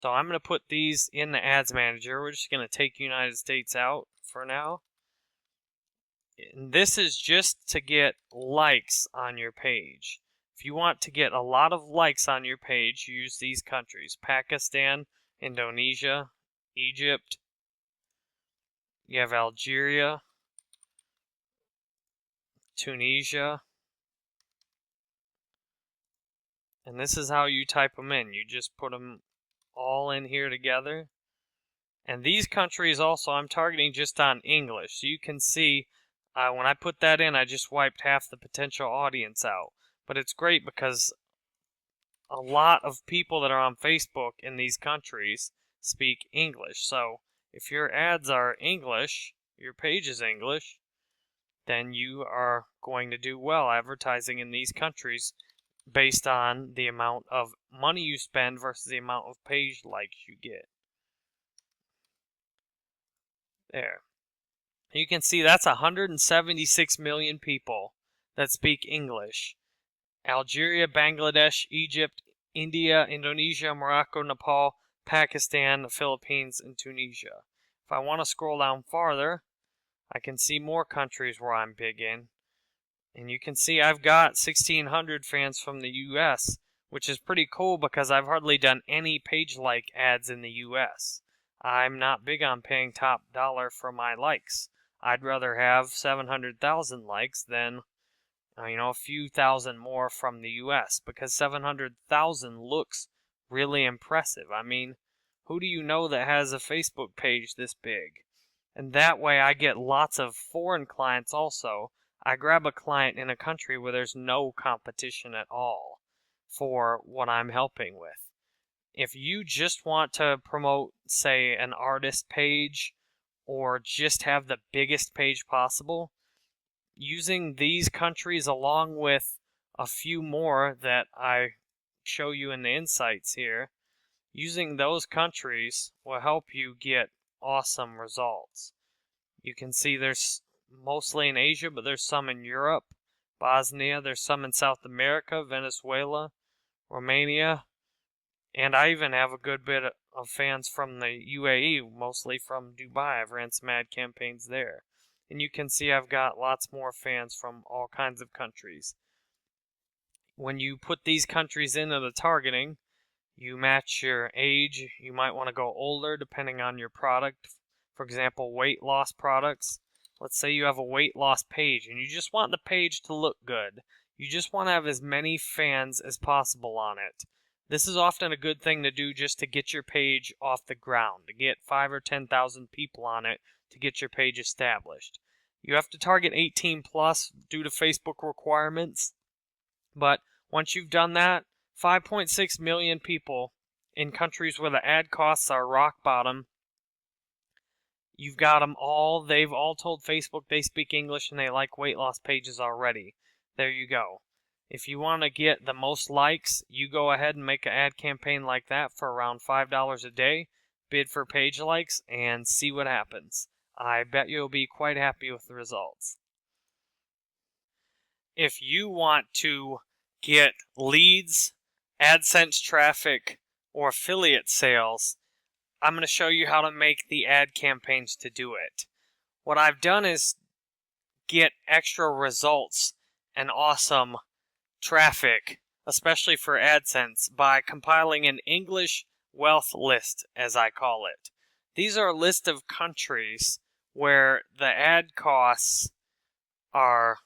So I'm going to put these in the ads manager. We're just going to take United States out for now. And this is just to get likes on your page. If you want to get a lot of likes on your page, use these countries: Pakistan, Indonesia, Egypt. You have Algeria, Tunisia. And this is how you type them in. You just put them all in here together. And these countries also, I'm targeting just on English. So you can see when I put that in, I just wiped half the potential audience out. But it's great because a lot of people that are on Facebook in these countries speak English. So if your ads are English, your page is English, then you are going to do well advertising in these countries based on the amount of money you spend versus the amount of page likes you get. There. You can see that's 176 million people that speak English. Algeria, Bangladesh, Egypt, India, Indonesia, Morocco, Nepal, Pakistan, the Philippines, and Tunisia. If I want to scroll down farther, I can see more countries where I'm big in. And you can see I've got 1,600 fans from the US, which is pretty cool because I've hardly done any page like ads in the US. I'm not big on paying top dollar for my likes. I'd rather have 700,000 likes than, a few thousand more from the US, because 700,000 looks really impressive. I mean, who do you know that has a Facebook page this big? And that way I get lots of foreign clients also. I grab a client in a country where there's no competition at all for what I'm helping with. If you just want to promote, say, an artist page or just have the biggest page possible, using these countries along with a few more that I show you in the insights here, using those countries will help you get awesome results. You can see there's mostly in Asia, but there's some in Europe, Bosnia, there's some in South America, Venezuela, Romania, and I even have a good bit of fans from the UAE, mostly from Dubai. I've ran some ad campaigns there. And you can see I've got lots more fans from all kinds of countries. When you put these countries into the targeting, you match your age. You might want to go older depending on your product. For example, weight loss products. Let's say you have a weight loss page and you just want the page to look good. You just want to have as many fans as possible on it. This is often a good thing to do just to get your page off the ground, to get 5,000 or 10,000 people on it to get your page established. You have to target 18 plus due to Facebook requirements, but once you've done that, 5.6 million people in countries where the ad costs are rock bottom, you've got them all. They've all told Facebook they speak English and they like weight loss pages already. There you go. If you want to get the most likes, you go ahead and make an ad campaign like that for around $5 a day, bid for page likes, and see what happens. I bet you'll be quite happy with the results. If you want to get leads, AdSense traffic, or affiliate sales, I'm going to show you how to make the ad campaigns to do it. What I've done is get extra results and awesome traffic, especially for AdSense, by compiling an English wealth list, as I call it. These are a list of countries where the ad costs are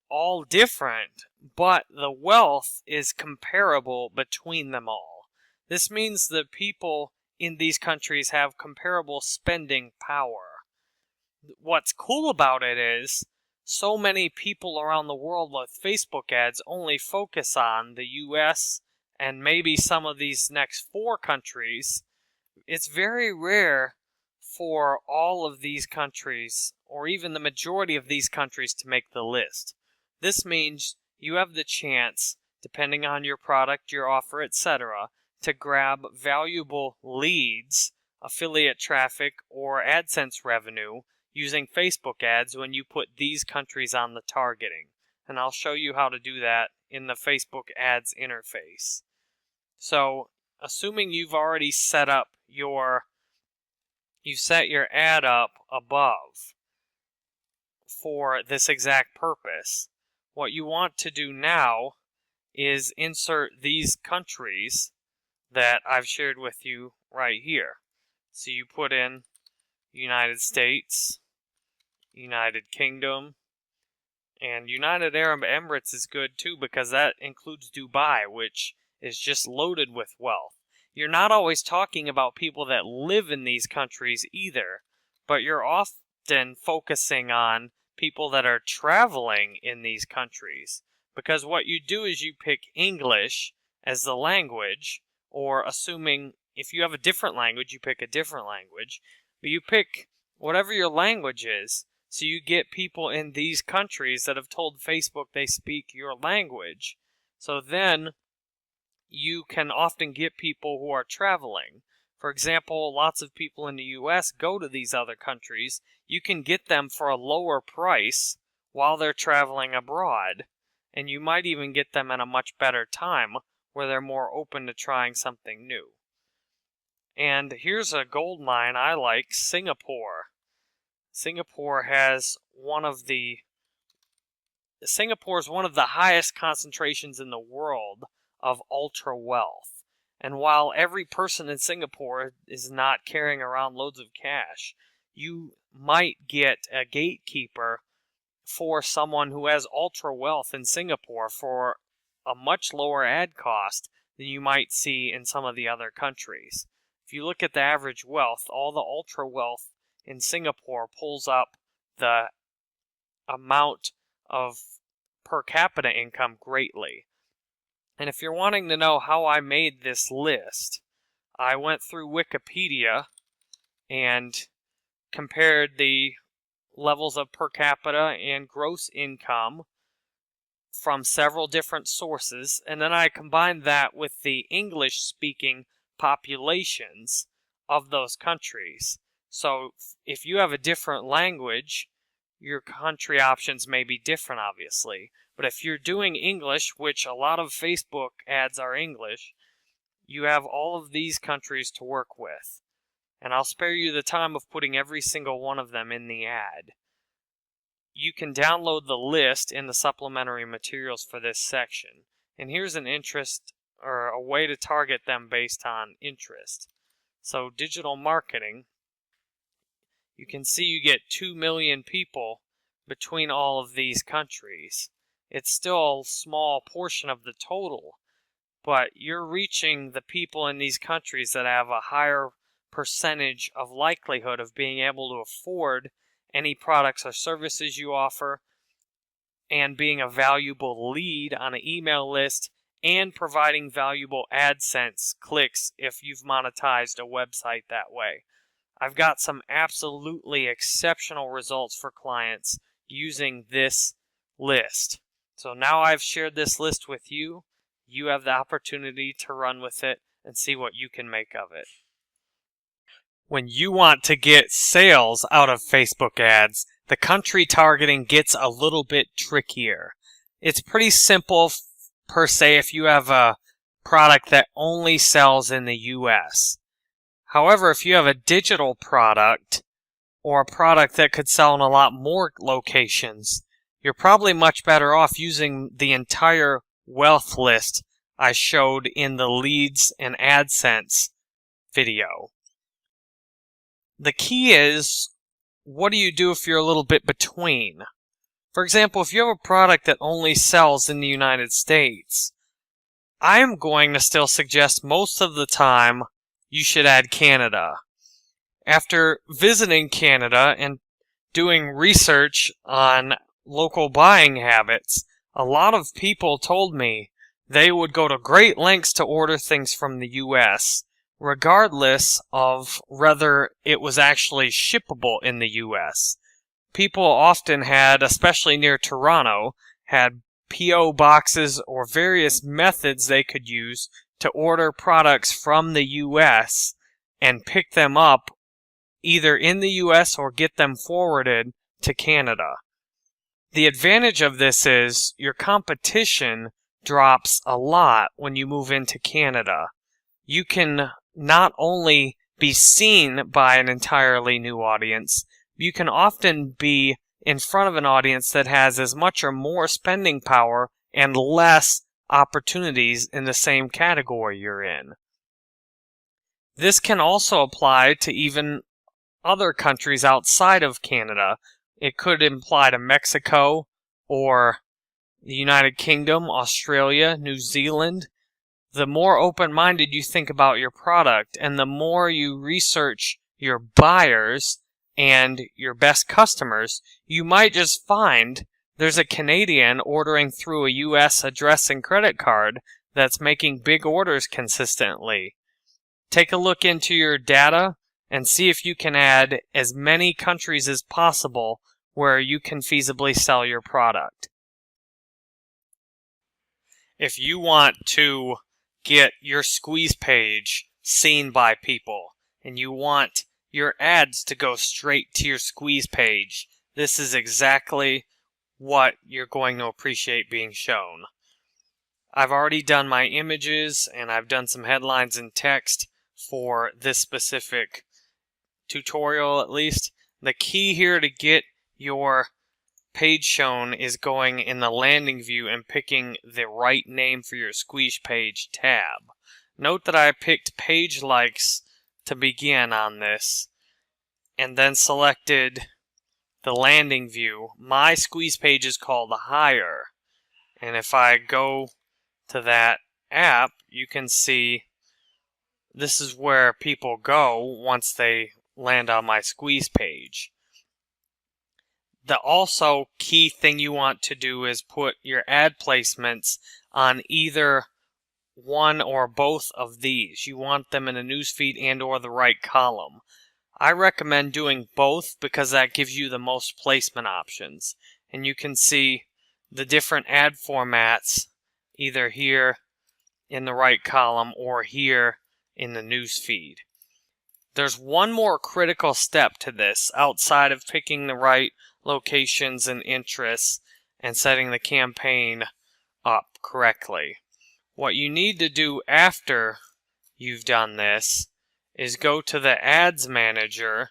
all different, but the wealth is comparable between them all. This means that people in these countries have comparable spending power. What's cool about it is so many people around the world with Facebook ads only focus on the US and maybe some of these next 4 countries. It's very rare for all of these countries, or even the majority of these countries, to make the list. This means you have the chance, depending on your product, your offer, etc., to grab valuable leads, affiliate traffic, or AdSense revenue using Facebook ads when you put these countries on the targeting. And I'll show you how to do that in the Facebook ads interface. So assuming you've already set your ad up above for this exact purpose, what you want to do now is insert these countries that I've shared with you right here. So you put in United States, United Kingdom, and United Arab Emirates is good too because that includes Dubai, which is just loaded with wealth. You're not always talking about people that live in these countries either, but you're often focusing on people that are traveling in these countries. Because what you do is you pick English as the language, or assuming if you have a different language, you pick a different language, but you pick whatever your language is, so you get people in these countries that have told Facebook they speak your language. So then you can often get people who are traveling. For example, lots of people in the US go to these other countries. You can get them for a lower price while they're traveling abroad. And you might even get them at a much better time where they're more open to trying something new. And here's a gold mine I like, Singapore. Singapore is one of the highest concentrations in the world of ultra wealth. And while every person in Singapore is not carrying around loads of cash, you might get a gatekeeper for someone who has ultra wealth in Singapore for a much lower ad cost than you might see in some of the other countries. If you look at the average wealth, all the ultra wealth in Singapore pulls up the amount of per capita income greatly. And if you're wanting to know how I made this list, I went through Wikipedia and compared the levels of per capita and gross income from several different sources, and then I combined that with the English-speaking populations of those countries. So if you have a different language, your country options may be different, obviously. But if you're doing English, which a lot of Facebook ads are English, you have all of these countries to work with. And I'll spare you the time of putting every single one of them in the ad. You can download the list in the supplementary materials for this section. And here's an interest, or a way to target them based on interest. So digital marketing, you can see you get 2 million people between all of these countries. It's still a small portion of the total, but you're reaching the people in these countries that have a higher percentage of likelihood of being able to afford any products or services you offer, and being a valuable lead on an email list, and providing valuable AdSense clicks if you've monetized a website that way. I've got some absolutely exceptional results for clients using this list. So now I've shared this list with you. You have the opportunity to run with it and see what you can make of it. When you want to get sales out of Facebook ads, the country targeting gets a little bit trickier. It's pretty simple per se if you have a product that only sells in the US. However, if you have a digital product or a product that could sell in a lot more locations, you're probably much better off using the entire wealth list I showed in the Leads and AdSense video. The key is, what do you do if you're a little bit between? For example, if you have a product that only sells in the United States, I'm going to still suggest most of the time you should add Canada. After visiting Canada and doing research on local buying habits, a lot of people told me they would go to great lengths to order things from the US, regardless of whether it was actually shippable in the US. People often had, especially near Toronto, had P.O. boxes or various methods they could use to order products from the US and pick them up either in the US or get them forwarded to Canada. The advantage of this is your competition drops a lot when you move into Canada. you can not only be seen by an entirely new audience, you can often be in front of an audience that has as much or more spending power and less opportunities in the same category you're in. This can also apply to even other countries outside of Canada. It could apply to Mexico or the United Kingdom, Australia, New Zealand. The more open-minded you think about your product and the more you research your buyers and your best customers, you might just find there's a Canadian ordering through a US address and credit card that's making big orders consistently. Take a look into your data and see if you can add as many countries as possible where you can feasibly sell your product. If you want to get your squeeze page seen by people and you want your ads to go straight to your squeeze page, this is exactly what you're going to appreciate being shown. I've already done my images and I've done some headlines and text for this specific tutorial at least. The key here to get your page shown is going in the landing view and picking the right name for your squeeze page tab. Note that I picked page likes to begin on this and then selected the landing view. My squeeze page is called Higher, and if I go to that app, you can see this is where people go once they land on my squeeze page. The also key thing you want to do is put your ad placements on either one or both of these. You want them in a newsfeed and or the right column. I recommend doing both because that gives you the most placement options. And you can see the different ad formats either here in the right column or here in the newsfeed. There's one more critical step to this outside of picking the right locations and interests and setting the campaign up correctly. What you need to do after you've done this is go to the Ads Manager,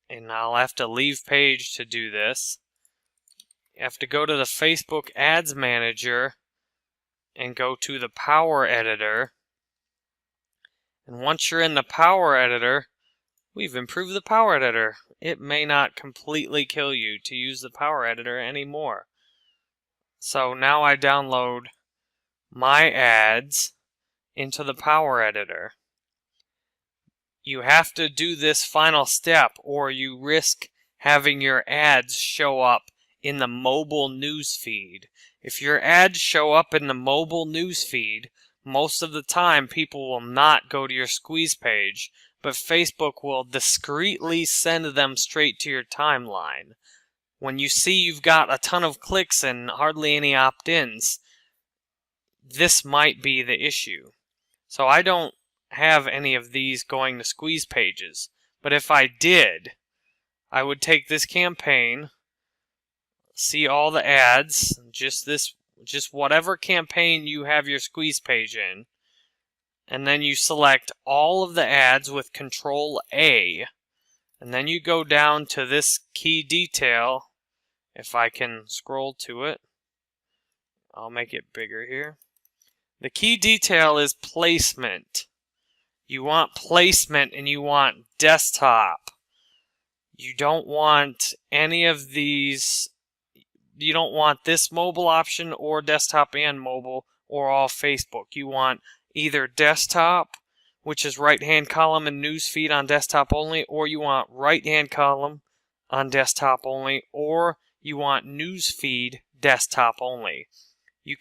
and I'll have to leave page to do this. You have to go to the Facebook Ads Manager and go to the Power Editor. And once you're in the Power Editor, we've improved the Power Editor. It may not completely kill you to use the Power Editor anymore. So now I download my ads into the Power Editor. You have to do this final step or you risk having your ads show up in the mobile news feed. If your ads show up in the mobile news feed, most of the time people will not go to your squeeze page, but Facebook will discreetly send them straight to your timeline. When you see you've got a ton of clicks and hardly any opt-ins, this might be the issue. So I don't have any of these going to squeeze pages, but if I did, I would take this campaign, see all the ads, just whatever campaign you have your squeeze page in, and then you select all of the ads with Control A, and then you go down to this key detail. If I can scroll to it, I'll make it bigger here. The key detail is placement. You want placement and you want desktop. You don't want any of these. You don't want this mobile option or desktop and mobile or all Facebook. You want either desktop, which is right-hand column and newsfeed on desktop only, or you want right-hand column on desktop only, or you want newsfeed desktop only.